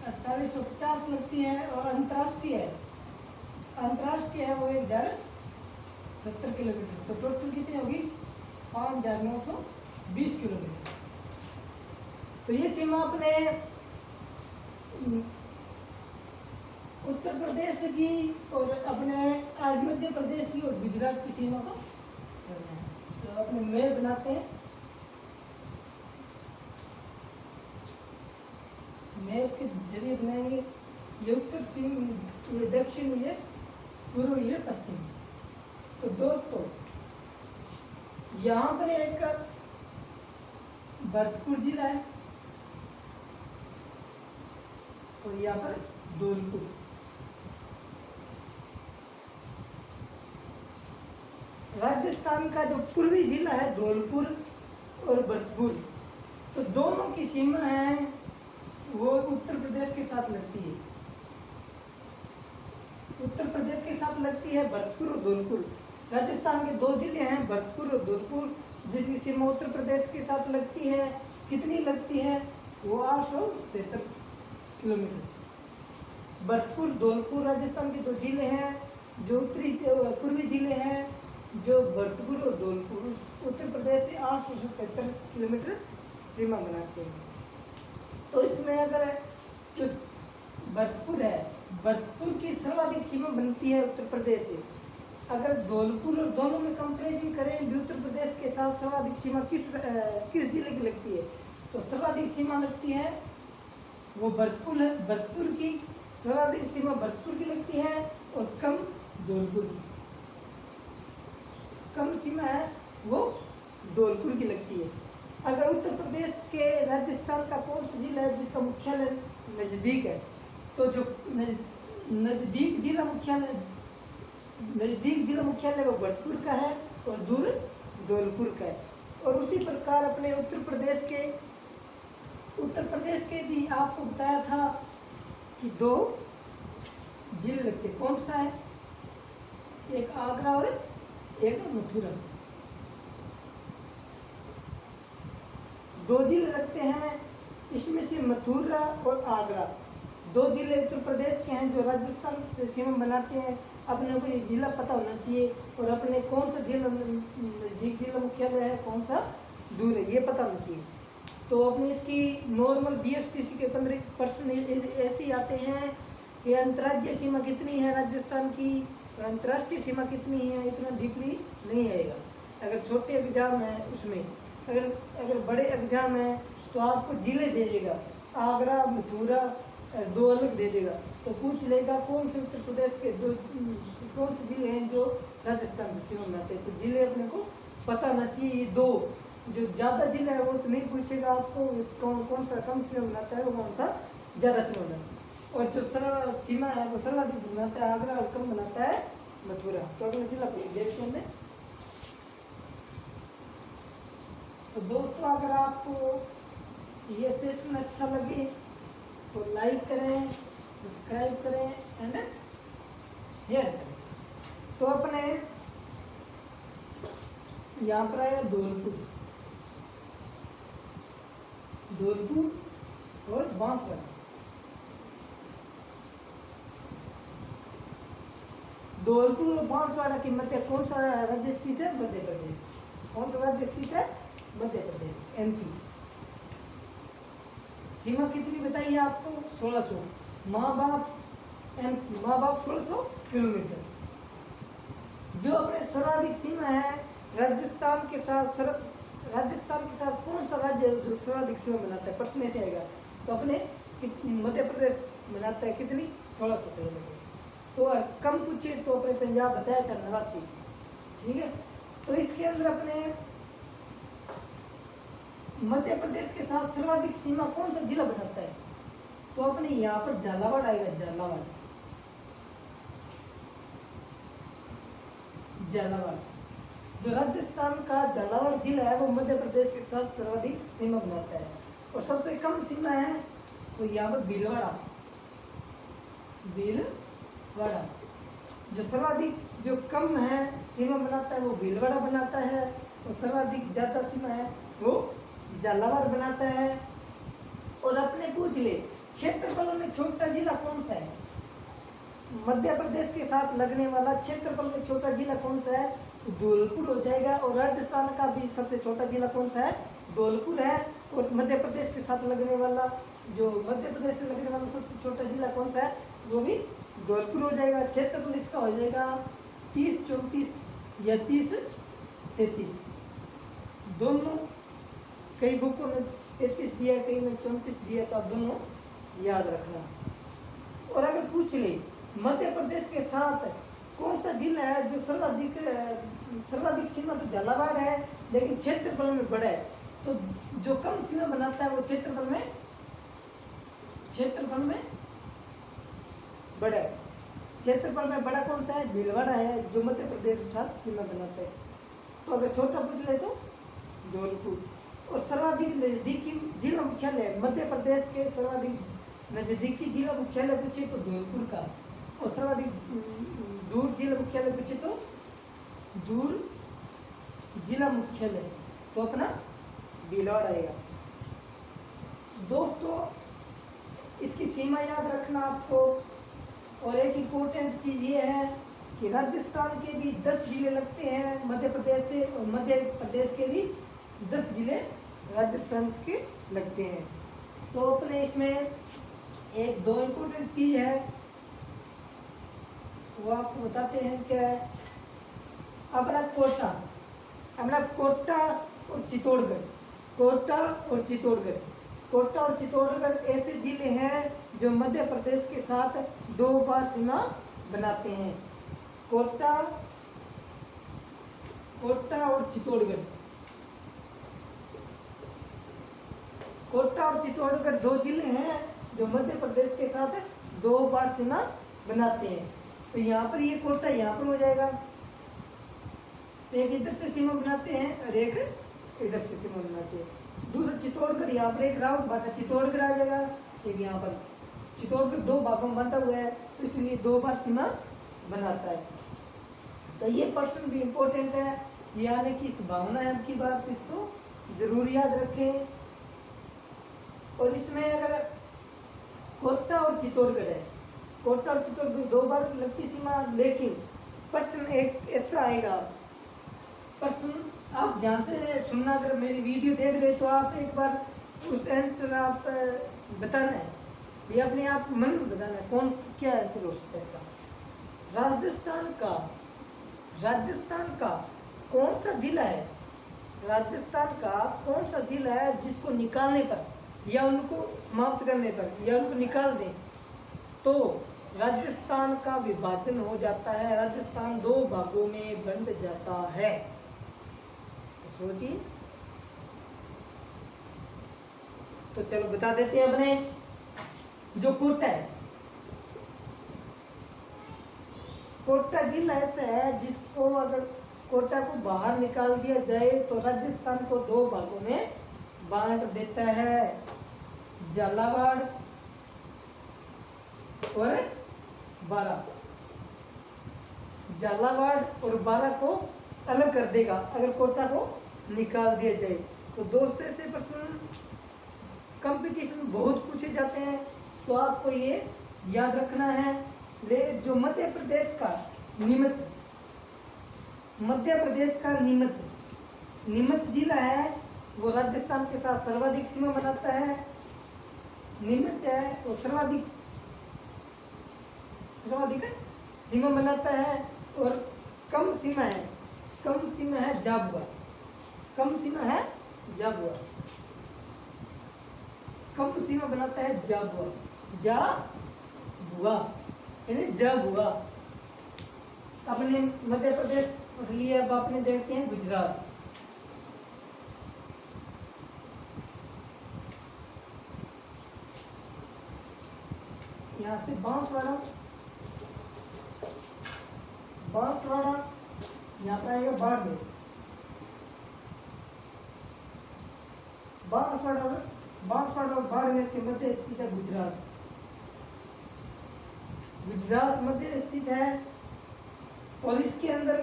4850 लगती है। और अंतर्राष्ट्रीय है वो 1070 किलोमीटर। तो टोटल कितनी होगी? 5920 किलोमीटर। तो ये सीमा अपने उत्तर प्रदेश की और अपने आज मध्य प्रदेश की और गुजरात की सीमा को करना है। तो अपने मैप बनाते हैं। मैप के जरिए बनाएंगे। ये उत्तर सीमा, ये दक्षिण, ये पूर्व, ये पश्चिम। तो दोस्तों यहाँ पर एक भरतपुर जिला है और यहाँ पर धौलपुर। राजस्थान का जो पूर्वी जिला है धौलपुर और भरतपुर, तो दोनों की सीमा है वो उत्तर प्रदेश के साथ लगती है। उत्तर प्रदेश के साथ लगती है भरतपुर और धौलपुर। राजस्थान के 2 जिले हैं भरतपुर और धौलपुर, जिसकी सीमा उत्तर प्रदेश के साथ लगती है। कितनी लगती है? वो 873 किलोमीटर। भरतपुर धौलपुर राजस्थान के 2 जिले हैं, जो उत्तरी पूर्वी जिले हैं, जो भरतपुर और धौलपुर उत्तर प्रदेश से 877 किलोमीटर सीमा बनाते हैं। तो इसमें अगर जो भरतपुर है, भरतपुर की सर्वाधिक सीमा बनती है उत्तर प्रदेश से। अगर धौलपुर और दोनों में कंपैरिजन करें भी उत्तर प्रदेश के साथ सर्वाधिक सीमा किस जिले की लगती है, तो सर्वाधिक सीमा लगती है वो भरतपुर है। भरतपुर की सर्वाधिक सीमा भरतपुर की लगती है और कम धौलपुर की। कम सीमा है वो धौलपुर की लगती है। अगर उत्तर प्रदेश के राजस्थान का कौन सा जिला है जिसका मुख्यालय नज़दीक है, तो जो नज़दीक जिला मुख्यालय वो भरतपुर का है और दूर धौलपुर का है। और उसी प्रकार अपने उत्तर प्रदेश के भी आपको बताया था कि 2 जिले लगते। कौन सा है? एक आगरा और एक मथुरा। 2 जिले लगते हैं। इसमें से मथुरा और आगरा 2 जिले उत्तर प्रदेश के हैं जो राजस्थान से सीमा बनाते हैं। अपने को ये जिला पता होना चाहिए और अपने कौन सा जिला नज़दीक जिला मुख्यालय है, कौन सा दूर है, ये पता होना चाहिए। तो अपने इसकी नॉर्मल BSTC के 15% ऐसे ही आते हैं कि अंतर्राज्यीय सीमा कितनी है राजस्थान की और अंतर्राष्ट्रीय सीमा कितनी है, इतना डीपली नहीं आएगा। अगर छोटे एग्जाम है उसमें, अगर बड़े एग्जाम है तो आपको जिले दे देगा, आगरा मथुरा 2 अलग दे देगा। तो पूछ लेगा कौन से उत्तर प्रदेश के कौन से जिले हैं जो राजस्थान से सीमा बनाते हैं। तो जिले अपने को पता होना चाहिए। 2 जो ज़्यादा जिला है वो तो नहीं पूछेगा आपको कौन सा कम सीमा बनाता है, वो कौन सा ज़्यादा सीमा बनाता है। और जो सीमा है वो सर्वाधिक बनाता है आगरा और कम बनाता है मथुरा। तो अगले जिला देखते हैं। तो दोस्तों अगर आपको ये सेशन अच्छा लगे तो लाइक करें, सब्सक्राइब करें एंड शेयर करें। तो अपने यहाँ पर आया धौलपुर और बांसवाड़ा। धौलपुर और बांसवाड़ा के मध्य कौन सा राज्य स्थित है? मध्य प्रदेश। कौन सा राज्य स्थित है? मध्य प्रदेश, MP। सीमा कितनी बताइए आपको? 1600। माँ बाप 1600 किलोमीटर। जो अपने सर्वाधिक सीमा है राजस्थान के साथ कौन सा राज्य है जो सर्वाधिक सीमा बनाता है? प्रश्न ऐसे आएगा। तो अपने मध्य प्रदेश बनाता है कितनी? 1600 किलोमीटर। तो कम पूछे तो अपने पंजाब बताया था 89। ठीक है। तो इसके अंदर अपने मध्य प्रदेश के साथ सर्वाधिक सीमा कौन सा जिला बनाता है? तो अपने यहाँ पर झालावाड़ आएगा। झालावाड़ जो राजस्थान का झालावाड़ जिला है वो मध्य प्रदेश के साथ सर्वाधिक सीमा बनाता है। और सबसे कम सीमा है तो यहाँ पर भीलवाड़ा। जो सर्वाधिक जो कम है सीमा बनाता है वो भीलवाड़ा बनाता है और सर्वाधिक ज़्यादा सीमा है वो झालावाड़ बनाता है। और अपने पूछ ले क्षेत्रफल में छोटा जिला कौन सा है? मध्य प्रदेश के साथ लगने वाला क्षेत्रफल में छोटा जिला कौन सा है? तो धौलपुर हो जाएगा। और राजस्थान का भी सबसे छोटा जिला कौन सा है? धौलपुर है। और मध्य प्रदेश के साथ लगने वाला, जो मध्य प्रदेश से लगने वाला सबसे छोटा जिला कौन सा है? वो भी धौलपुर हो जाएगा। क्षेत्रफल इसका हो जाएगा 30-34 या 30-33, दोनों। कई बुकों में 33 दिया, कई में 34 दिया, तो आप दोनों याद रखना। और अगर पूछ ले मध्य प्रदेश के साथ कौन सा जिला है जो सर्वाधिक सीमा तो झालावाड़ है, लेकिन क्षेत्रफल में बड़ा है, तो जो कम सीमा बनाता है वो क्षेत्रफल में बड़ा है। क्षेत्रफल में बड़ा कौन सा है? भीलवाड़ा है, जो मध्य प्रदेश के साथ सीमा बनाता है। तो अगर छोटा पूछ ले तो धौलपुर। और सर्वाधिक नजदीकी जिला मुख्यालय, मध्य प्रदेश के सर्वाधिक नजदीकी जिला मुख्यालय पूछे तो धौलपुर का, और सर्वाधिक दूर जिला मुख्यालय पूछे तो दूर जिला मुख्यालय तो अपना भीलवाड़ा आएगा। दोस्तों, इसकी सीमा याद रखना आपको। और एक इम्पोर्टेंट चीज़ ये है कि राजस्थान के भी 10 जिले लगते हैं मध्य प्रदेश से, और मध्य प्रदेश के भी 10 जिले राजस्थान के लगते हैं। तो अपने इसमें 1-2 इम्पोर्टेंट चीज़ है, वो आपको बताते हैं। क्या है? अपना कोटा और चित्तौड़गढ़, कोटा और चित्तौड़गढ़ ऐसे जिले हैं जो मध्य प्रदेश के साथ 2 बार सीमा बनाते हैं। कोटा और चित्तौड़गढ़ 2 जिले हैं जो मध्य प्रदेश के साथ 2 बार सीमा बनाते हैं। तो यहाँ पर ये कोटा यहाँ पर हो जाएगा, एक इधर से सीमा बनाते हैं और एक इधर से सीमा बनाते हैं। दूसरा चित्तौड़गढ़, यहाँ पर एक राउत बाटा चित्तौड़गढ़ आ जाएगा, एक यहाँ पर। चित्तौड़गढ़ 2 भागों में बंटा हुआ है, तो इसलिए 2 बार सीमा बनाता है। तो ये प्रश्न भी इम्पोर्टेंट है, ये आने की संभावना है अब की बार, तो इसको जरूर याद रखें। और इसमें अगर कोटा और चित्तौड़गढ़ है, कोटा और चित्तौड़गढ़ 2 बार लगती सीमा, लेकिन प्रश्न एक ऐसा आएगा, प्रश्न आप ध्यान से सुनना। अगर मेरी वीडियो देख रहे तो आप एक बार उस आंसर आप बताना है, ये अपने आप मन में बताना है क्या आंसर हो सकता है इसका। राजस्थान का कौन सा जिला है? राजस्थान का कौन सा जिला है जिसको निकालने पर या उनको समाप्त करने पर या उनको निकाल दें तो राजस्थान का विभाजन हो जाता है, राजस्थान 2 भागों में बंट जाता है? तो सोचिए। तो चलो बता देते हैं अपने। जो कोटा है, कोटा जिला ऐसा है जिसको अगर कोटा को बाहर निकाल दिया जाए तो राजस्थान को 2 भागों में बांट देता है, झालावाड़ और बारा। झालावाड़ और बारा को अलग कर देगा अगर कोटा को निकाल दिया जाए। तो दोस्तों, ऐसे प्रश्न कंपटीशन बहुत पूछे जाते हैं, तो आपको ये याद रखना है। जो मध्य प्रदेश का नीमच जिला है, वो राजस्थान के साथ सर्वाधिक सीमा बनाता है। नीमच है वो सर्वाधिक सीमा बनाता है। और कम सीमा है झाबुआ। कम सीमा बनाता है झाबुआ। अपने मध्य प्रदेश लिए अब अपने देखते हैं गुजरात। यहाँ से बांसवाड़ा यहाँ पर आएगा बाड़मेर। बांसवाड़ा और बाड़मेर के मध्य स्थित है गुजरात मध्य स्थित है। और इसके अंदर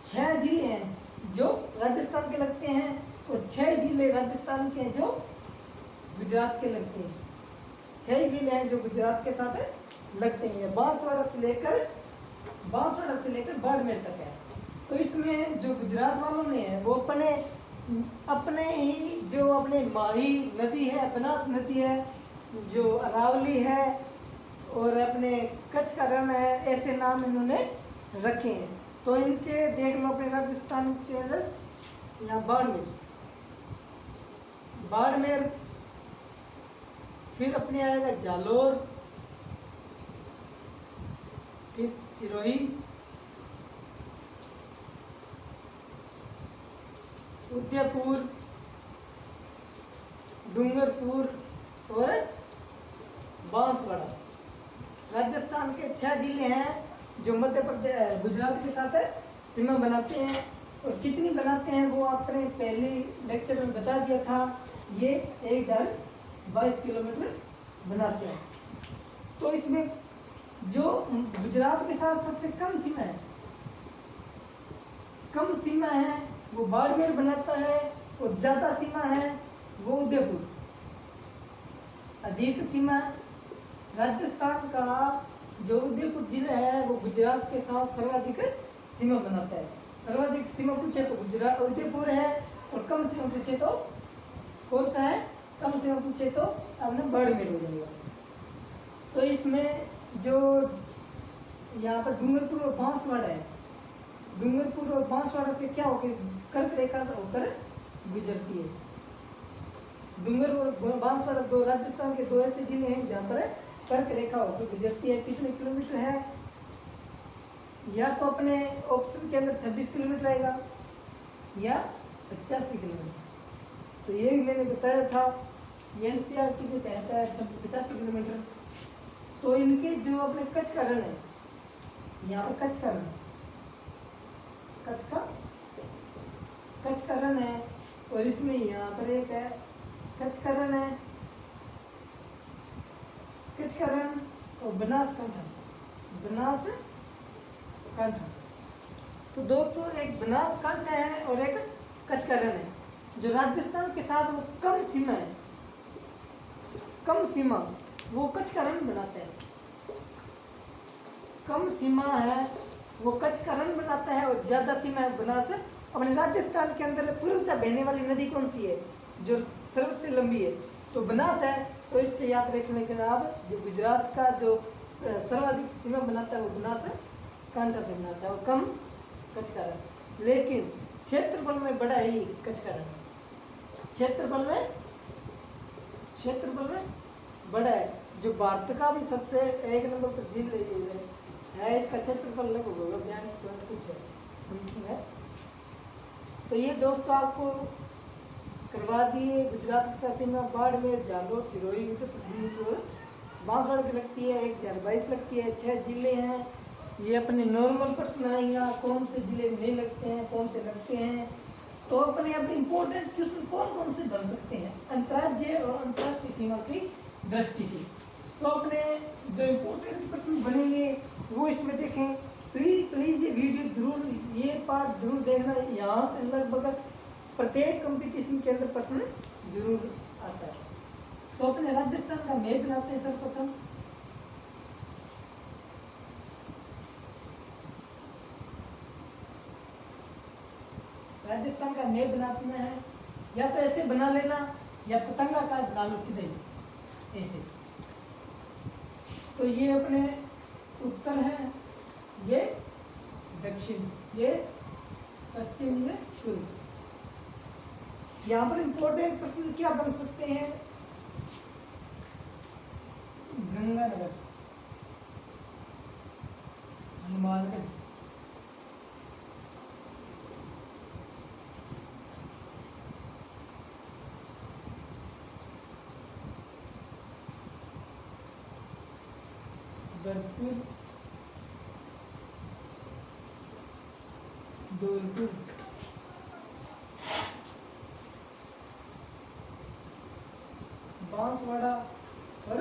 6 जिले हैं जो राजस्थान के लगते हैं, और 6 जिले राजस्थान के हैं जो गुजरात के लगते हैं। 6 जिले हैं जो गुजरात के साथ लगते हैं। बांसवाड़ा से लेकर बाड़मेर तक है। तो इसमें जो गुजरात वालों ने है वो अपने ही जो अपने माही नदी है, बनास नदी है, जो अरावली है और अपने कच्छ का रण है, ऐसे नाम इन्होंने रखे हैं। तो इनके देख लो अपने राजस्थान के अंदर यहाँ बाड़मेर, फिर अपने आएगा जालोर, फिर सिरोही, उदयपुर, डूंगरपुर और बांसवाड़ा। राजस्थान के 6 जिले हैं जो मध्य प्रदेश गुजरात के साथ सीमा बनाते हैं। और कितनी बनाते हैं वो आपने पहले लेक्चर में बता दिया था, ये 1022 किलोमीटर बनाते हैं। तो इसमें जो गुजरात के साथ सबसे कम सीमा है वो बाड़मेर बनाता है, और ज़्यादा सीमा है वो उदयपुर। अधिक सीमा राजस्थान का जो उदयपुर जिला है वो गुजरात के साथ सर्वाधिक सीमा बनाता है। सर्वाधिक सीमा पूछे तो गुजरात उदयपुर है, और कम सीमा पूछे तो कौन सा है? कम सीमा पूछे तो आपने बाड़मेर हो जाएगा। तो इसमें जो यहाँ पर डूंगरपुर और बांसवाड़ा है, डूंगरपुर और बांसवाड़ा से क्या होकर कर्क रेखा होकर गुजरती है। डूंगर और बांसवाड़ा दो राजस्थान के 2 ऐसे जिले हैं जहाँ पर कर्क रेखा होकर गुजरती है। कितने किलोमीटर है? या तो अपने ऑप्शन के अंदर 26 किलोमीटर आएगा या 85 किलोमीटर। तो ये भी मैंने बताया था, एनसीईआरटी के तहत है 85 किलोमीटर। तो इनके जो अपने कच्छ का रण है, यहाँ पर कच्छ का रण है, और इसमें यहाँ पर एक है कच्छ का रण है, कच्छ का रण और बनासकांठा। तो दोस्तों एक बनासकांठा है और एक कच्छ का रण है। जो राजस्थान के साथ वो कम सीमा वो कच्छ का रण बनाता है। कम सीमा है वो कच्छ का रण बनाता है, और ज्यादा सीमा है बनास। अपने राजस्थान के अंदर पूर्वतः बहने वाली नदी कौन सी है जो सबसे लंबी है? तो बनास है। तो इससे याद रखने के लिए आप जो गुजरात का जो सर्वाधिक सीमा बनाता है वो बनास कांठा से बनाता है, और कम कच्छ का रण। लेकिन क्षेत्रफल में बड़ा ही कच्छ का रण, क्षेत्रफल में बड़ा है। जो भारत का भी सबसे 1 नंबर पर जिला है, इसका क्षेत्रफल लगभग होगा 42 कुछ समथिंग है। तो ये दोस्तों आपको करवा दिए गुजरात की सीमा बाड़मेर, जालोर, सिरोही, उदयपुर, बांसवाड़ा की लगती है 1022 लगती है। 6 जिले हैं। ये अपने नॉर्मल प्रश्न आएगा, कौन से जिले नहीं लगते हैं, कौन से लगते हैं। तो अपने अब इम्पोर्टेंट क्वेश्चन कौन से बन सकते हैं अंतर्राज्यीय और अंतर्राष्ट्रीय सीमा की दृष्टि से। तो अपने जो इम्पोर्टेंट प्रश्न बनेंगे वो इसमें देखें। प्लीज़ ये वीडियो जरूर, ये पार्ट जरूर देखना। यहाँ से लगभग प्रत्येक कंपटीशन के अंदर प्रश्न जरूर आता है। तो अपने राजस्थान का मैप बनाते हैं सर्वप्रथम। राजस्थान का मैप बनाना है, या तो ऐसे बना लेना या पतंगाकार बना लो सीधे ऐसे। तो ये अपने उत्तर है, ये दक्षिण, ये पश्चिम में पूर्व। यहाँ पर इंपॉर्टेंट प्रश्न क्या बन सकते हैं? गंगानगर, हनुमानगढ़, भरतपुर, धौलपुर, बांसवाड़ा और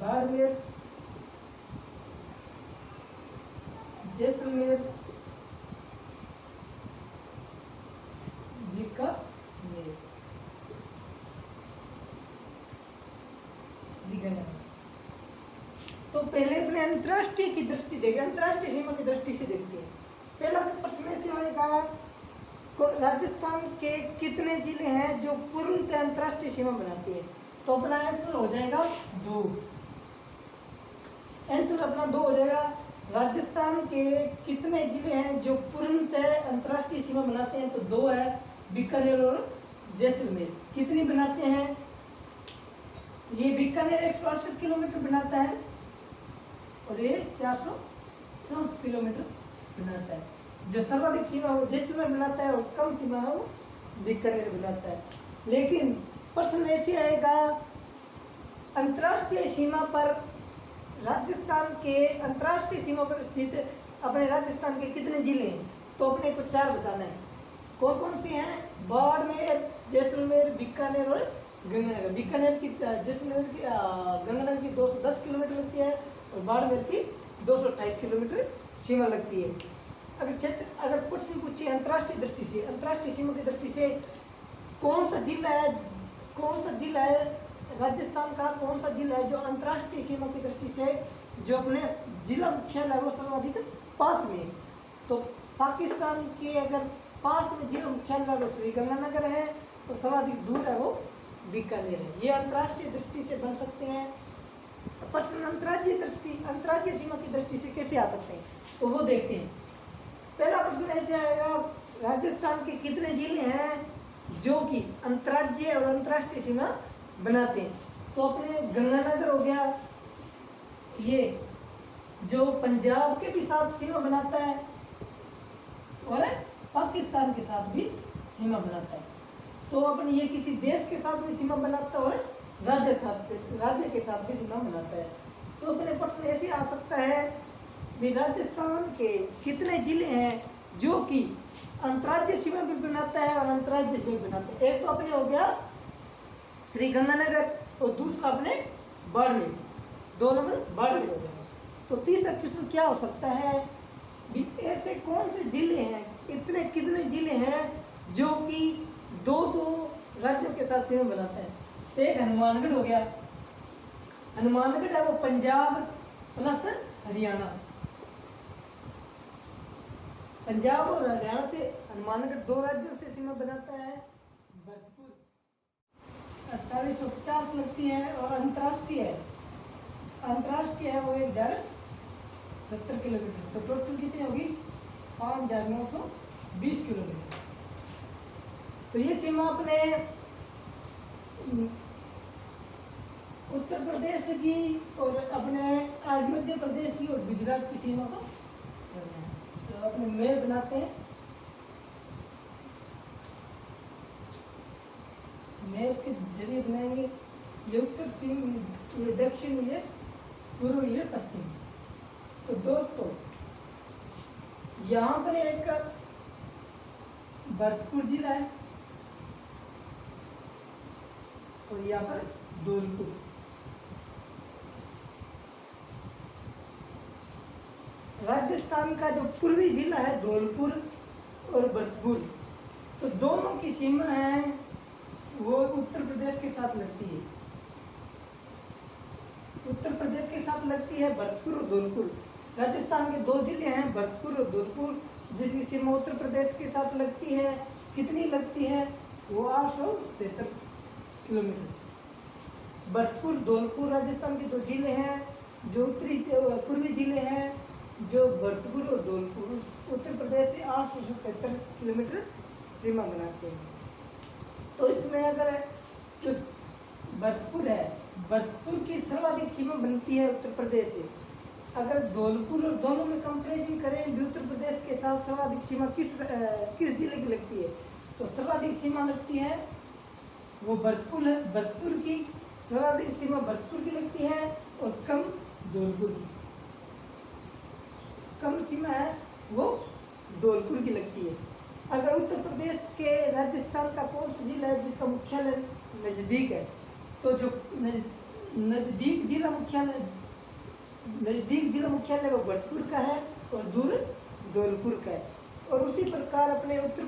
बाड़मेर, जैसलमेर, बीकानेर। श्रीगंगानगर। तो पहले अपने अंतर्राष्ट्रीय की दृष्टि देखें, अंतर्राष्ट्रीय सीमा की दृष्टि से देखते हैं। पहला प्रश्न में से आएगा राजस्थान के कितने जिले हैं जो पूर्णतः अंतर्राष्ट्रीय सीमा बनाते हैं? तो अपना आंसर हो जाएगा 2। आंसर अपना 2 हो जाएगा। राजस्थान के कितने जिले हैं जो पूर्णतः अंतर्राष्ट्रीय सीमा बनाते हैं? तो 2 है, बीकानेर और जैसलमेर। कितनी बनाते हैं? ये बीकानेर 168 किलोमीटर बनाता है और ये 464 किलोमीटर बनाता है। जो सर्वाधिक सीमा वो जैसलमेर बनाता है और कम सीमा है वो बीकानेर बनाता है। लेकिन प्रश्न ऐसे आएगा, अंतर्राष्ट्रीय सीमा पर राजस्थान के अंतर्राष्ट्रीय सीमा पर स्थित अपने राजस्थान के कितने जिले हैं? तो अपने को 4 बताना है। कौन कौन से हैं? बाड़मेर, जैसलमेर, बीकानेर और गंगानगर। बीकानेर की जैसलमेर की गंगानगर की 210 किलोमीटर लगती है और बाड़मेर की 228 किलोमीटर सीमा लगती है। अगर प्रश्न पूछे अंतर्राष्ट्रीय दृष्टि से, अंतर्राष्ट्रीय सीमा की दृष्टि से कौन सा जिला है राजस्थान का, कौन सा जिला है जो अंतर्राष्ट्रीय सीमा की दृष्टि से जो अपने जिला मुख्यालय वो सर्वाधिक पास में? तो पाकिस्तान के अगर पास में जिला मुख्यालय वो श्रीगंगानगर है तो सर्वाधिक दूर है वो बीकानेर है। ये अंतर्राष्ट्रीय दृष्टि से बन सकते हैं प्रश्न। अंतर्राज्यीय सीमा की दृष्टि से कैसे आ सकते हैं तो वो देखते हैं। पहला प्रश्न ऐसे आएगा, राजस्थान के कितने जिले हैं जो कि अंतर्राज्यीय और अंतर्राष्ट्रीय सीमा बनाते हैं? तो अपने गंगानगर हो गया, ये जो पंजाब के भी साथ सीमा बनाता है और पाकिस्तान के साथ भी सीमा बनाता है। तो अपने ये किसी देश के साथ भी सीमा बनाता है और राज्य के साथ भी सीमा बनाता है। तो अपने प्रश्न ऐसे आ सकता है भी राजस्थान के कितने जिले हैं जो कि अंतर्राज्यीय सीमा भी बनाता है और अंतर्राज्यीय सीमा बनाता है? एक तो अपने हो गया श्रीगंगानगर और दूसरा अपने बाड़मेर, 2 नंबर बाड़मेर हो गया। तो तीसरा क्वेश्चन क्या हो सकता है भी ऐसे कौन से जिले हैं, कितने जिले हैं जो कि 2 राज्यों के साथ सीमा बनाते हैं? तो एक हनुमानगढ़ हो गया, हनुमानगढ़ है वो पंजाब प्लस हरियाणा, पंजाब और हरियाणा से हनुमानगढ़ 2 राज्यों से सीमा बनाता है। भरतपुर 4850 लगती है और अंतर्राष्ट्रीय है वो 1070 किलोमीटर। तो टोटल कितनी होगी? 5920 किलोमीटर। तो ये सीमा अपने उत्तर प्रदेश की और अपने आज मध्य प्रदेश की और गुजरात की सीमा को तो अपने मैप बनाते हैं। मैप के जरिए बनाएंगे। ये उत्तर सीमा, ये दक्षिण, ये पूर्व, ये पश्चिम। तो दोस्तों यहाँ पर एक भरतपुर जिला है और यहाँ पर धौलपुर। राजस्थान का जो पूर्वी जिला है धौलपुर और भरतपुर, तो दोनों की सीमा है वो उत्तर प्रदेश के साथ लगती है। उत्तर प्रदेश के साथ लगती है भरतपुर और धौलपुर। राजस्थान के 2 जिले हैं भरतपुर और धौलपुर, जिसकी सीमा उत्तर प्रदेश के साथ लगती है। कितनी लगती है? वो 873 किलोमीटर। भरतपुर धौलपुर राजस्थान के 2 जिले हैं जो पूर्वी जिले हैं, जो भरतपुर और धौलपुर उत्तर प्रदेश से 877 किलोमीटर सीमा बनाते हैं। तो इसमें अगर जो भरतपुर है, भरतपुर की सर्वाधिक सीमा बनती है उत्तर प्रदेश से। अगर धौलपुर और दोनों में कंपेरिजन करें भी उत्तर प्रदेश के साथ सर्वाधिक सीमा किस जिले की लगती है? तो सर्वाधिक सीमा लगती है वो भरतपुर है। भरतपुर की सर्वाधिक सीमा भरतपुर की लगती है और कम धौलपुर की। कम सीमा है वो धौलपुर की लगती है। अगर उत्तर प्रदेश के राजस्थान का कौन सा जिला है जिसका मुख्यालय नज़दीक है? तो जो नज़दीक जिला मुख्यालय वो भरतपुर का है और दूर धौलपुर का है। और उसी प्रकार अपने उत्तर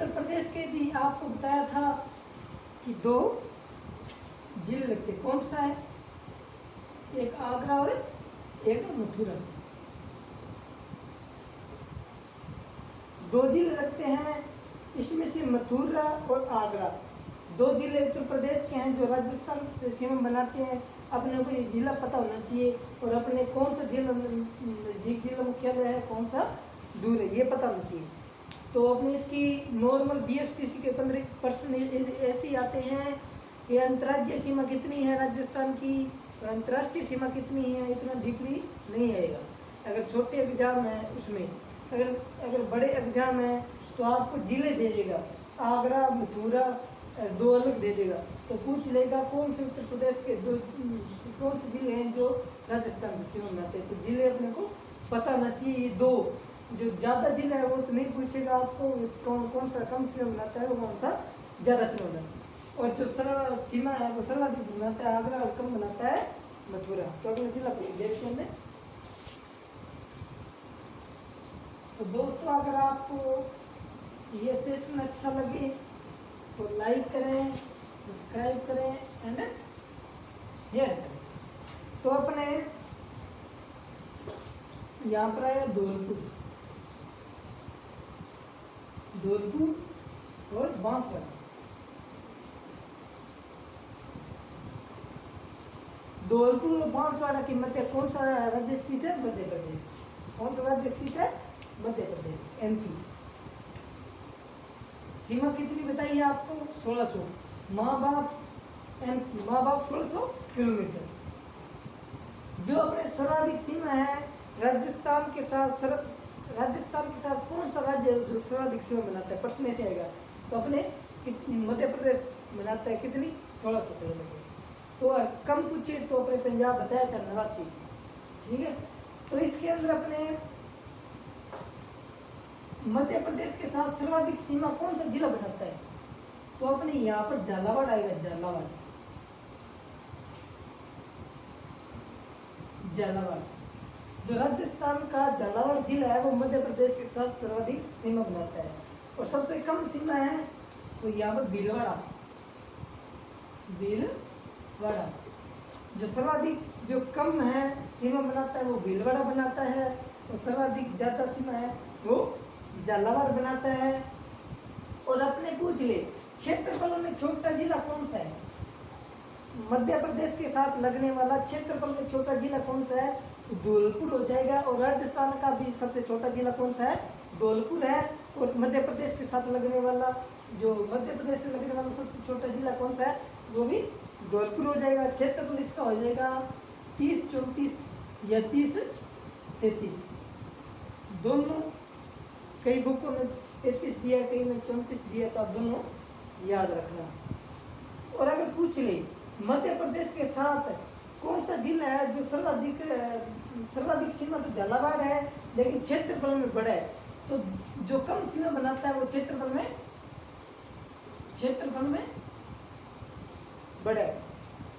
प्रदेश के भी आपको बताया था कि जिले लगते हैं। कौन सा है? एक आगरा और एक मथुरा, दो जिले लगते हैं। इसमें से मथुरा और आगरा दो जिले उत्तर प्रदेश के हैं जो राजस्थान से सीमा बनाते हैं। अपने को ये जिला पता होना चाहिए और अपने कौन सा जिला नजदीक जिला मुख्यालय है, कौन सा दूर है, ये पता होना चाहिए। तो अपने इसकी नॉर्मल BSTC के 15% ऐसे ही आते हैं कि अंतर्राज्यीय सीमा कितनी है राजस्थान की और अंतर्राष्ट्रीय सीमा कितनी है, इतना डीपली नहीं आएगा। अगर छोटे एग्जाम है उसमें, अगर बड़े एग्जाम है तो आपको जिले दे देगा, आगरा मथुरा दो अलग दे देगा। तो पूछ लेगा कौन से उत्तर प्रदेश के दो कौन से जिले हैं जो राजस्थान से सीमा बनाते हैं। तो जिले अपने को पता होना चाहिए। दो जो ज़्यादा जिले है वो तो नहीं पूछेगा आपको, कौन सा कम सीमा बनाता है, वो कौन सा ज़्यादा सीमा बनाता है। और जो सरल सीमा है वो सर्वाधिक बनाता है आगरा और कम बनाता है मथुरा। तो अगला जिला देखते हैं। तो दोस्तों अगर आपको ये सेशन अच्छा लगे तो लाइक करें, सब्सक्राइब करें एंड शेयर करें। तो अपने यहाँ पर आया धौलपुर और बांसवाड़ा। धौलपुर और बांसवाड़ा के मध्य कौन सा राज्य स्थित है? मध्य प्रदेश। कौन सा राज्य स्थित है? मध्य प्रदेश, MP। सीमा कितनी बताइए आपको? 1600। माँ बाप 1600 किलोमीटर। जो अपने सर्वाधिक सीमा है राजस्थान के साथ कौन सा राज्य जो सर्वाधिक सीमा बनाता है? प्रश्न ऐसे आएगा। तो अपने मध्य प्रदेश बनाता है कितनी? 1600 किलोमीटर। तो कम पूछे तो अपने पंजाब बताया था 89। ठीक है। तो इसके अंदर अपने मध्य प्रदेश के साथ सर्वाधिक सीमा कौन सा जिला बनाता है? तो अपने यहाँ पर झालावाड़ आएगा। झालावाड़ जो राजस्थान का झालावाड़ जिला है वो मध्य प्रदेश के साथ सर्वाधिक सीमा बनाता है। और सबसे कम सीमा है तो यहाँ पर भीलवाड़ा। जो सर्वाधिक जो कम है सीमा बनाता है वो भीलवाड़ा बनाता है और सर्वाधिक ज्यादा सीमा है वो झालावाड़ बनाता है। और अपने पूछ ले क्षेत्रफल में छोटा जिला कौन सा है? मध्य प्रदेश के साथ लगने वाला क्षेत्रफल में छोटा जिला कौन सा है? तो धौलपुर हो जाएगा। और राजस्थान का भी सबसे छोटा जिला कौन सा है? धौलपुर है। और मध्य प्रदेश के साथ लगने वाला मध्य प्रदेश से लगने वाला सबसे छोटा जिला कौन सा है? वो भी धौलपुर हो जाएगा। क्षेत्रफल इसका हो जाएगा 30-34 या 30-33, दोनों। कई बुकों में 33 दिया, कई में 34 दिया, तो आप दोनों याद रखना। और अगर पूछ ले मध्य प्रदेश के साथ कौन सा जिला है जो सर्वाधिक सीमा तो झालावाड़ है लेकिन क्षेत्रफल में बड़ा है, तो जो कम सीमा बनाता है वो क्षेत्रफल में बड़ा है।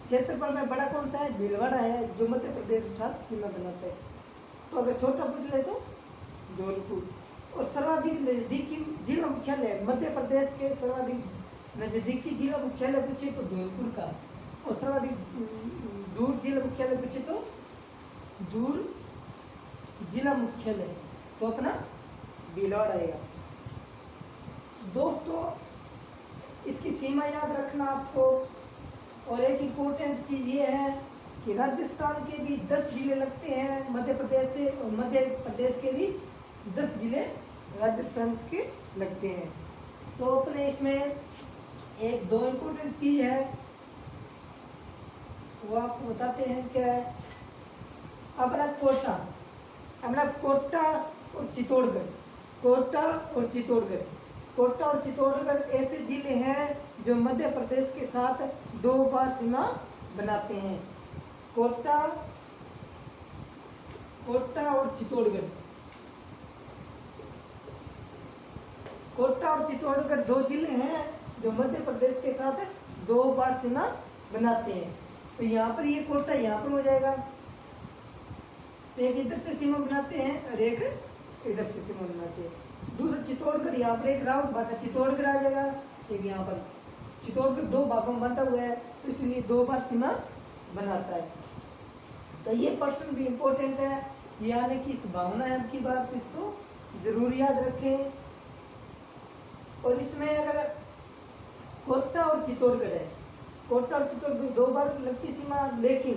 क्षेत्रफल में बड़ा कौन सा है? भीलवाड़ा है जो मध्य प्रदेश के साथ सीमा बनाता है। तो अगर छोटा पूछ ले तो धौलपुर। और सर्वाधिक नजदीकी जिला मुख्यालय मध्य प्रदेश के सर्वाधिक नजदीकी जिला मुख्यालय पूछे तो धौलपुर का, और सर्वाधिक दूर जिला मुख्यालय पूछे तो दूर जिला मुख्यालय तो अपना भीलवाड़ा आएगा। दोस्तों इसकी सीमा याद रखना आपको। और एक इम्पोर्टेंट चीज़ ये है कि राजस्थान के भी 10 जिले लगते हैं मध्य प्रदेश से, और मध्य प्रदेश के भी 10 जिले राजस्थान के लगते हैं। तो अपने इसमें एक दो इम्पोर्टेंट चीज़ है वो आपको बताते हैं। क्या है? अपना कोटा और चित्तौड़गढ़। कोटा और चित्तौड़गढ़ ऐसे जिले हैं जो मध्य प्रदेश के साथ 2 बार सीमा बनाते हैं। कोटा और चित्तौड़गढ़ 2 जिले हैं जो मध्य प्रदेश के साथ 2 बार सीमा बनाते हैं। तो यहाँ पर ये कोटा यहाँ पर हो जाएगा, एक इधर से सीमा बनाते हैं और एक इधर से सीमा बनाते हैं। दूसरा चित्तौड़गढ़ यहाँ पर एक राउत बाटा चित्तौड़गढ़ आ जाएगा, एक यहाँ पर चित्तौड़गढ़ 2 भागों में बंटा हुआ है, तो इसलिए 2 बार सीमा बनाता है। तो ये प्रश्न भी इम्पोर्टेंट है, ये आने की संभावना है आपकी बात, इसको जरूर याद रखें। और इसमें अगर कोटा और चित्तौड़गढ़ है, कोटा और चित्तौड़गढ़ 2 बार लगती सीमा, लेकिन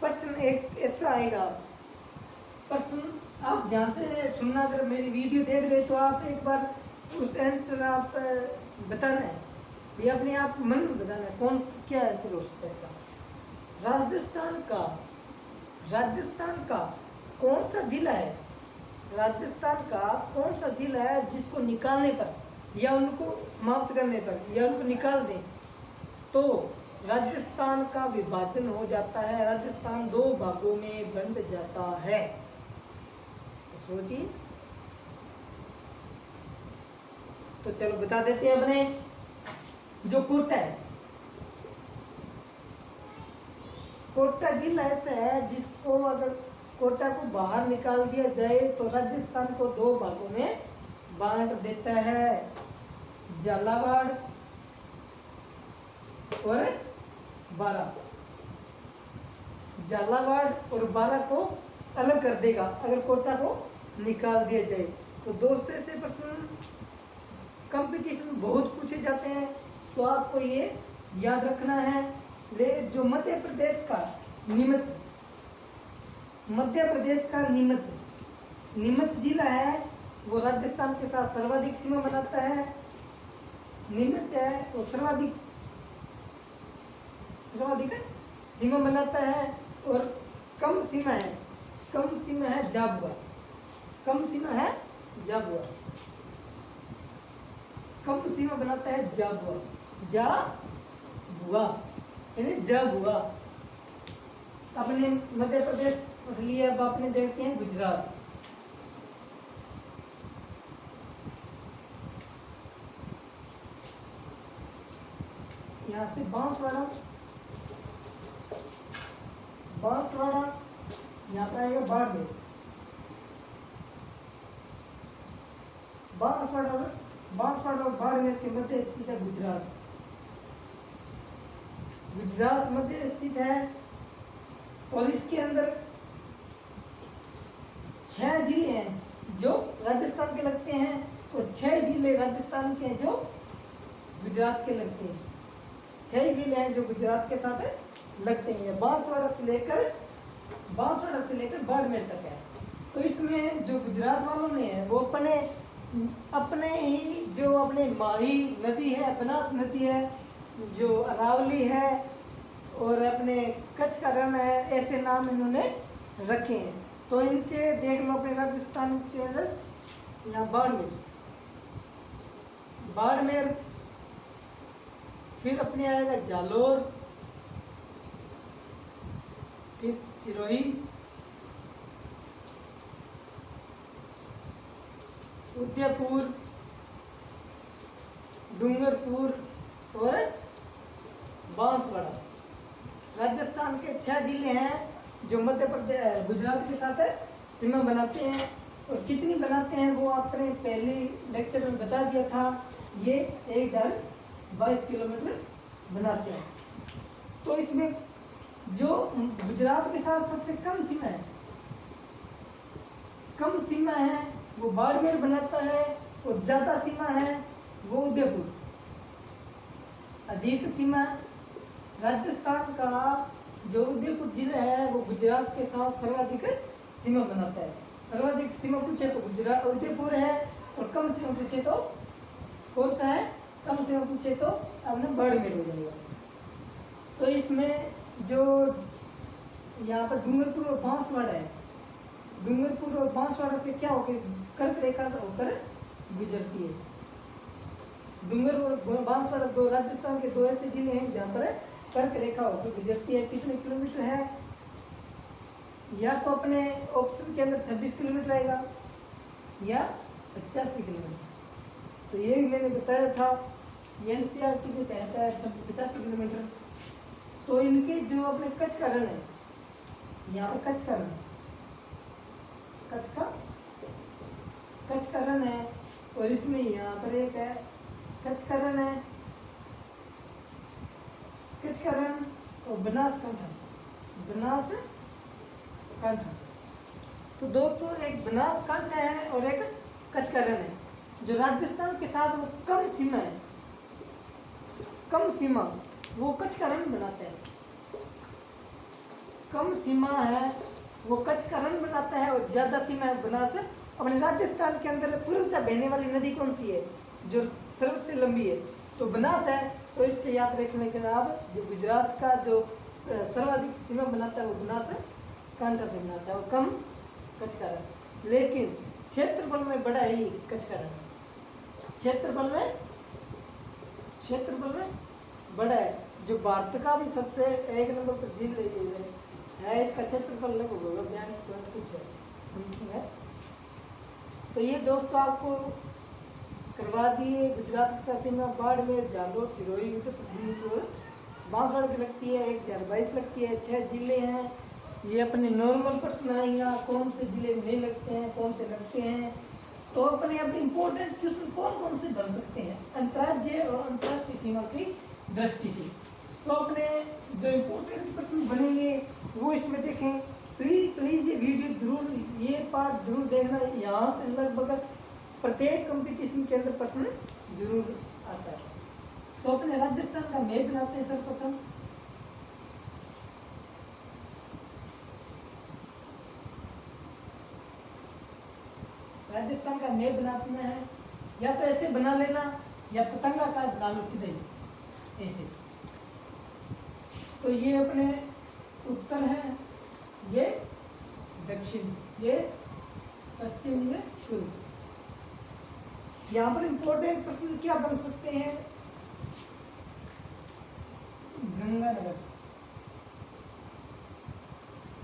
प्रश्न एक ऐसा आएगा, प्रश्न आप ध्यान से सुनना, अगर मेरी वीडियो देख रहे तो आप एक बार उस आंसर आप बताना है, ये अपने आप मन में बताना है कौन क्या आंसर हो सकता है इसका। राजस्थान का कौन सा जिला है, राजस्थान का कौन सा जिला है जिसको निकालने पर या उनको समाप्त करने पर या उनको निकाल दें तो राजस्थान का विभाजन हो जाता है, राजस्थान 2 भागों में बंट जाता है। तो सोचिए, तो चलो बता देते हैं अपने जो कोटा है, कोटा जिला ऐसा है जिसको अगर कोटा को बाहर निकाल दिया जाए तो राजस्थान को 2 भागों में बांट देता है, झालावाड़ और बारा। झालावाड़ और बारा को अलग कर देगा अगर कोटा को निकाल दिया जाए। तो दोस्तों ऐसे प्रश्न कंपटीशन बहुत पूछे जाते हैं, तो आपको ये याद रखना है। जो मध्य प्रदेश का नीमच जिला है, वो राजस्थान के साथ सर्वाधिक सीमा बनाता है। नीमच है वो सर्वाधिक सीमा बनाता है। और कम सीमा है झाबुआ, कम सीमा बनाता है झाबुआ। अपने मध्य प्रदेश लिए अब आपने देखते हैं गुजरात, यहाँ से बांसवाड़ा यहाँ पे आएगा बाड़मेर, बांसवाड़ा और बाड़मेर के मध्य स्थित है गुजरात मध्य स्थित है। और इसके अंदर 6 जिले हैं जो राजस्थान के लगते हैं और 6 जिले राजस्थान के हैं जो गुजरात के लगते हैं। 6 जिले हैं जो गुजरात के साथ लगते हैं। बांसवाड़ा से लेकर बाड़मेर तक है। तो इसमें जो गुजरात वालों ने है वो अपने ही जो अपने माही नदी है, बनास नदी है, जो अरावली है और अपने कच्छ का रण है, ऐसे नाम इन्होंने रखे हैं। तो इनके देख लो अपने राजस्थान के अंदर यहाँ बाड़मेर, फिर अपने आएगा जालोर, फिर सिरोही, उदयपुर, डूंगरपुर और बांसवाड़ा। राजस्थान के 6 जिले हैं जो मध्य प्रदेश गुजरात के साथ सीमा बनाते हैं। और कितनी बनाते हैं वो आपने पहले लेक्चर में बता दिया था, ये 1022 किलोमीटर बनाते हैं। तो इसमें जो गुजरात के साथ सबसे कम सीमा है वो बाड़मेर बनाता है और ज़्यादा सीमा है वो उदयपुर। अधिक सीमा राजस्थान का जो उदयपुर जिला है वो गुजरात के साथ सर्वाधिक सीमा बनाता है। सर्वाधिक सीमा पूछे तो गुजरात उदयपुर है और कम सीमा पूछे तो कौन सा है, कम सीमा पूछे तो आपने बाड़मेर हो जाएगा। तो इसमें जो यहाँ पर डूंगरपुर और बांसवाड़ा है, डूंगरपुर और बांसवाड़ा से क्या होकर कर्क रेखा से होकर गुजरती है। डूंगर और बांसवाड़ा 2 राजस्थान के 2 ऐसे जिले हैं जहाँ पर कर्क रेखा होकर गुजरती है। कितने किलोमीटर है, या तो अपने ऑप्शन के अंदर 26 किलोमीटर आएगा या 85 किलोमीटर। तो ये मैंने बताया था, एनसीईआरटी के तहत है 85 किलोमीटर। तो इनके जो अपने कच्छ का रण है, यहाँ पर कच्छ का रण है और इसमें यहाँ पर एक है कच्छ का रण है कचकरण और बनासकांठा। तो दोस्तों एक बनासकांठा है और एक कचकरण है, जो राजस्थान के साथ वो कम सीमा वो कचकरण बनाते हैं। कम सीमा है वो कचकरण बनाता है और ज्यादा सीमा है बनास। अपने राजस्थान के अंदर पूर्वतः बहने वाली नदी कौन सी है जो सबसे लंबी है? तो बनास है। तो इससे याद रखने के बाद जो गुजरात का जो सर्वाधिक सीमा बनाता है वो बनास कांठा से बनाता है और कम कचकरण। लेकिन क्षेत्रफल में बड़ा ही कचकरण, क्षेत्रफल में बड़ा है। जो भारत का भी सबसे एक नंबर पर जिला है, इसका क्षेत्रफल लगभग 42 कुछ समथिंग है। तो ये दोस्तों आपको करवा दिए गुजरात की सीमा बाड़मेर, जालोर, सिरोही, उदयपुर, बांसवाड़ा की लगती है, 1022 लगती है, 6 जिले हैं। ये अपने नॉर्मल प्रश्न आएगा, कौन से जिले नहीं लगते हैं, कौन से लगते हैं। तो अपने अब इम्पोर्टेंट क्वेश्चन कौन से बन सकते हैं अंतर्राज्यीय और अंतर्राष्ट्रीय सीमा की दृष्टि से। तो अपने जो इम्पोर्टेंट प्रश्न बनेंगे वो इसमें देखें। प्लीज ये वीडियो जरूर, ये पार्ट जरूर देखना। यहाँ से लगभग प्रत्येक कंपटीशन के अंदर प्रश्न जरूर आता है। तो अपने राजस्थान का मैप बनाते हैं सर्वप्रथम। राजस्थान का मैप बनाना है, या तो ऐसे बना लेना या पतंगाकार बना लो सीधे ऐसे। तो ये अपने उत्तर है, ये दक्षिण, ये पश्चिम, ये पूर्व। यहाँ पर इंपॉर्टेंट प्रश्न क्या बन सकते हैं? गंगानगर,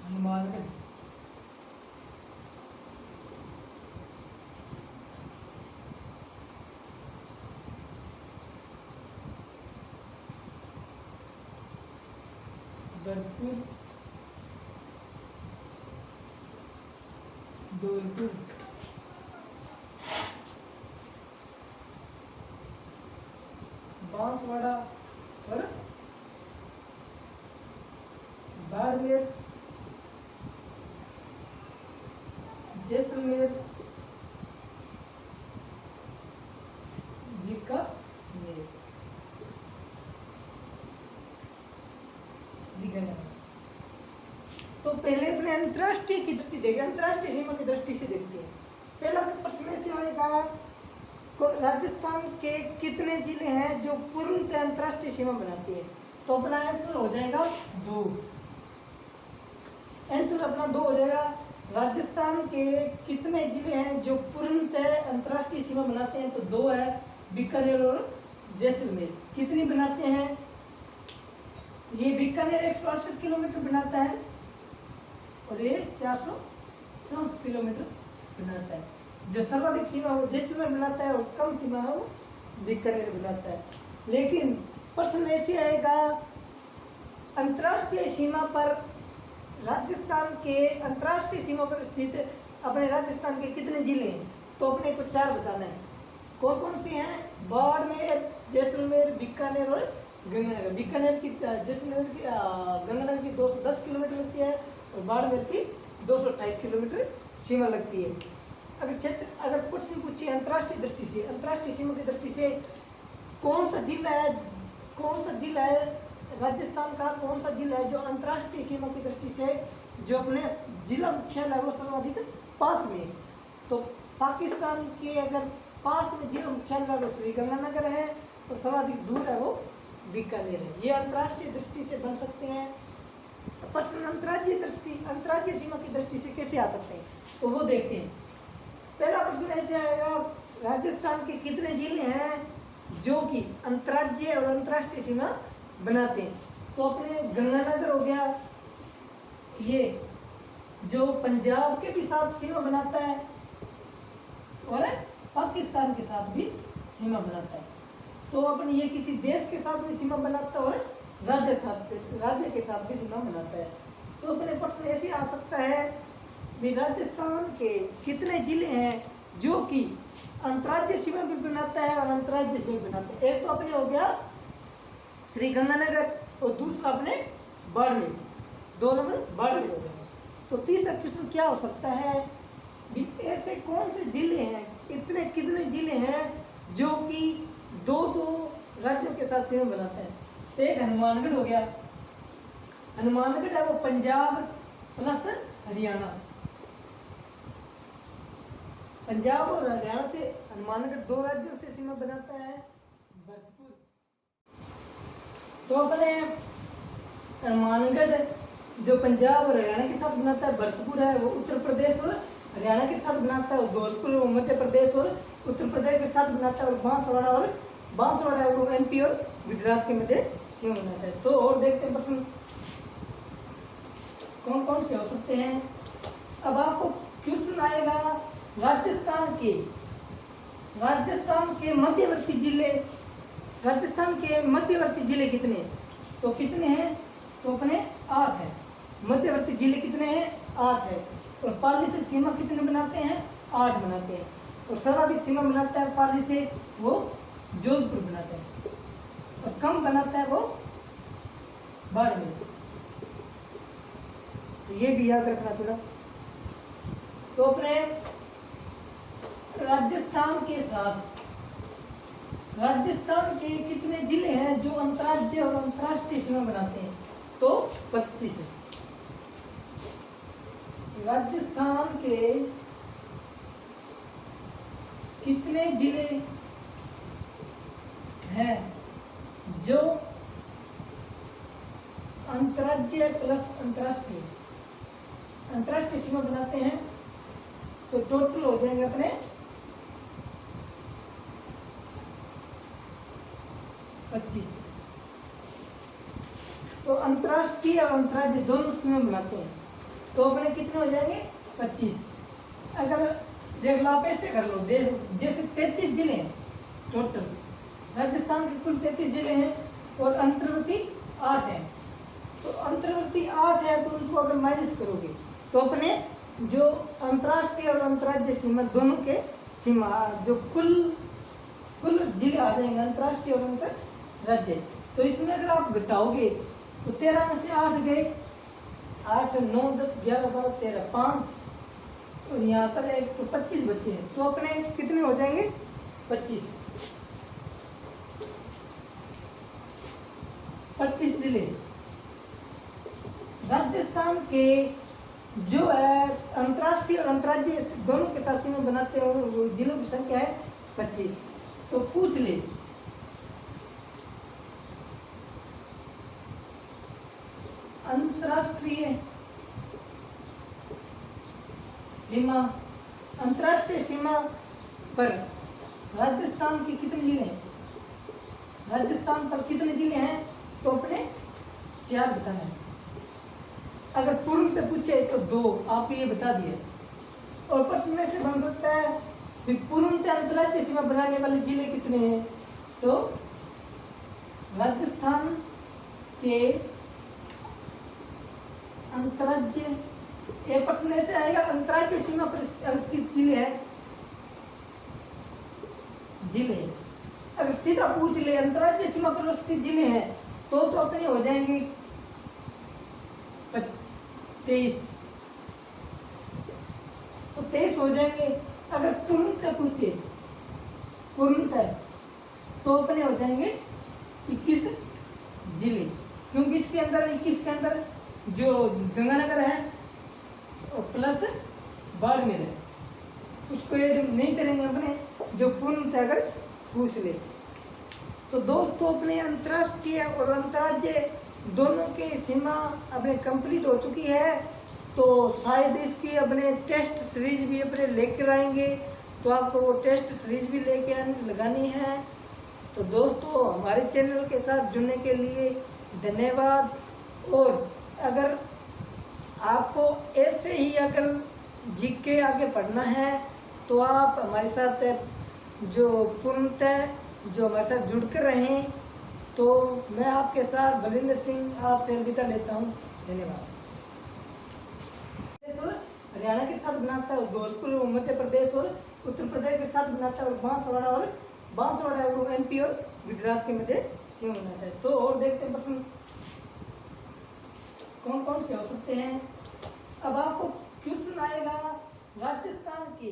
हनुमानगढ़, भरतपुर, धौलपुर, बांसवाड़ा और बाड़मेर, जैसलमेर, बीकानेर, श्रीगंगा। तो पहले अपने अंतर्राष्ट्रीय की दृष्टि देखें, अंतर्राष्ट्रीय सीमा की दृष्टि से देखते हैं। पहला प्रश्न में से होगा राजस्थान के कितने जिले हैं जो पूर्णतः अंतर्राष्ट्रीय सीमा बनाती है? तो अपना आंसर हो जाएगा 2। आंसर अपना 2 हो जाएगा। राजस्थान के कितने जिले हैं जो पूर्णतः अंतर्राष्ट्रीय सीमा बनाते हैं? तो 2 है, बीकानेर और जैसलमेर। कितनी बनाते हैं? ये बीकानेर 168 किलोमीटर बनाता है और ये 464 किलोमीटर बनाता है। जो सर्वाधिक सीमा वो जैसलमेर बनाता है और कम सीमा है वो बीकानेर बनाता है। लेकिन प्रश्न ऐसे आएगा, अंतर्राष्ट्रीय सीमा पर राजस्थान के अंतर्राष्ट्रीय सीमा पर स्थित अपने राजस्थान के कितने जिले हैं? तो अपने को 4 बताना है। कौन से हैं? बाड़मेर, जैसलमेर, बीकानेर और गंगानगर। बीकानेर की, जैसलमेर की, गंगानगर की 210 किलोमीटर लगती है और बाड़मेर की 228 किलोमीटर सीमा लगती है। अगर क्वेश्चन पूछे अंतर्राष्ट्रीय दृष्टि से, अंतर्राष्ट्रीय सीमा की दृष्टि से कौन सा जिला है राजस्थान का कौन सा जिला है जो अंतर्राष्ट्रीय सीमा की दृष्टि से जो अपने जिला मुख्यालय है वो सर्वाधिक पास में? तो पाकिस्तान के अगर पास में जिला मुख्यालय वो श्रीगंगानगर है और सर्वाधिक दूर है वो बीकानेर है। ये अंतर्राष्ट्रीय दृष्टि से बन सकते हैं प्रश्न। अंतर्राज्यीय सीमा की दृष्टि से कैसे आ सकते हैं तो वो देखते हैं। पहला प्रश्न ऐसे आएगा, राजस्थान के कितने जिले हैं जो कि अंतर्राज्यीय और अंतर्राष्ट्रीय सीमा बनाते हैं? तो अपने गंगानगर हो गया, ये जो पंजाब के भी साथ सीमा बनाता है और पाकिस्तान के साथ भी सीमा बनाता है। तो अपने ये किसी देश के साथ भी सीमा बनाता है और राज्य के साथ भी सीमा बनाता है। तो अपने प्रश्न ऐसे आ सकता है भी राजस्थान के कितने जिले हैं जो कि अंतर्राज्यीय सीमा भी बनाता है और अंतर्राज्यीय सीमा बनाता है? एक तो अपने हो गया श्रीगंगानगर और दूसरा अपने बाड़मेर, 2 नंबर बाड़मेर हो जाएगा। तो तीसरा क्वेश्चन क्या हो सकता है भी ऐसे कौन से जिले हैं, इतने कितने जिले हैं जो कि 2-2 राज्यों के साथ सीमा बनाते हैं। तो एक हनुमानगढ़ हो गया, हनुमानगढ़ है वो पंजाब प्लस हरियाणा, पंजाब और हरियाणा से हनुमानगढ़ 2 राज्यों से सीमा बनाता है। भरतपुर, तो अपने हनुमानगढ़ जो पंजाब और हरियाणा के साथ बनाता है, भरतपुर है वो उत्तर प्रदेश और हरियाणा के साथ बनाता है, और धौलपुर वो मध्य प्रदेश और उत्तर प्रदेश के साथ बनाता है, और बांसवाड़ा है वो एमपी और गुजरात के मध्य सीमा बनाता है। तो और देखते हैं प्रश्न कौन कौन से हो सकते हैं। अब आपको क्वेश्चन आएगा राजस्थान के मध्यवर्ती जिले, राजस्थान के मध्यवर्ती जिले कितने हैं? तो कितने हैं? तो अपने 8 है। मध्यवर्ती जिले कितने हैं? 8 है। और पाली से सीमा कितने बनाते हैं? 8 बनाते हैं। और सर्वाधिक सीमा बनाता है पाली से वो जोधपुर बनाते हैं, और कम बनाता है वो बाड़मेर। तो ये भी याद रखना थोड़ा। तो अपने राजस्थान के कितने जिले हैं जो अंतर्राज्यीय और अंतर्राष्ट्रीय सीमा बनाते हैं? तो 25 है। राजस्थान के कितने जिले हैं जो अंतर्राज्यीय प्लस अंतर्राष्ट्रीय सीमा बनाते हैं? तो टोटल हो जाएंगे अपने 25। तो अंतर्राष्ट्रीय और अंतर्राज्यीय दोनों सीमा बनाते हैं, तो अपने कितने हो जाएंगे? 25। अगर रेगुलापे से कर लो, देश जैसे 33 जिले हैं टोटल, राजस्थान के कुल 33 जिले हैं और अंतर्वर्ती 8 हैं। तो अंतर्वर्ती 8 है, तो उनको अगर माइनस करोगे तो अपने जो अंतर्राष्ट्रीय और अंतर्राज्यीय सीमा दोनों के सीमा जो कुल जिले आ जाएंगे अंतर्राष्ट्रीय और अंतर्राज्यीय। तो इसमें अगर आप घटाओगे तो 13 में से 8 गए, 8 9 10 11 12 13 5, और यहाँ पर एक तो 25 बच्चे हैं, तो अपने कितने हो जाएंगे? 25 जिले। राजस्थान के जो है अंतर्राष्ट्रीय और अंतर्राज्यीय दोनों के साथ सीमा बनाते हैं और जिलों की संख्या है 25। तो पूछ ले अंतर्राष्ट्रीय सीमा पर राजस्थान के कितने जिले हैं? राजस्थान पर कितने जिले हैं? तो अपने 4 बताना है। अगर पूर्ण से पूछे तो 2, आप ये बता दिए। और प्रश्न में से बन सकता है कि पूर्णतः अंतर्राज्यीय सीमा बनाने वाले जिले कितने हैं? तो राजस्थान के अंतर्राज्यीय, ये प्रश्न ऐसे आएगा अंतर्राज्यीय सीमा पर स्थित जिले हैं, अगर सीधा पूछ ले अंतर्राज्यीय सीमा पर स्थित जिले हैं तो अपने हो जाएंगे 23। तो 23 हो जाएंगे। अगर पूर्णतः पूछे तो अपने हो जाएंगे 21 जिले, क्योंकि इसके अंदर 21 के अंदर जो गंगानगर है और प्लस बाड़मेर है, उसको ऐड नहीं करेंगे अपने, जो पूर्णतः अगर पूछ ले। तो दोस्तों अपने अंतर्राष्ट्रीय और अंतर्राज्यीय दोनों की सीमा अपने कंप्लीट हो चुकी है। तो शायद इसकी अपने टेस्ट सीरीज भी अपने लेकर आएंगे, तो आपको वो टेस्ट सीरीज भी लेके लगानी है। तो दोस्तों हमारे चैनल के साथ जुड़ने के लिए धन्यवाद। और अगर आपको ऐसे ही अगर जीके आगे पढ़ना है तो आप हमारे साथ जो पूर्णतः जो हमारे साथ जुड़कर रहें। तो मैं आपके साथ बलविंदर सिंह आपसे अलविदा लेता हूँ। धन्यवाद। हरियाणा के साथ बनाता है, धौलपुर मध्य प्रदेश और उत्तर प्रदेश के साथ बनाता है, और बांसवाड़ा वो एमपी और गुजरात के मध्य सीमा बनाता है। तो और देखते हैं प्रश्न कौन कौन से हो सकते हैं। अब आपको क्वेश्चन आएगा राजस्थान के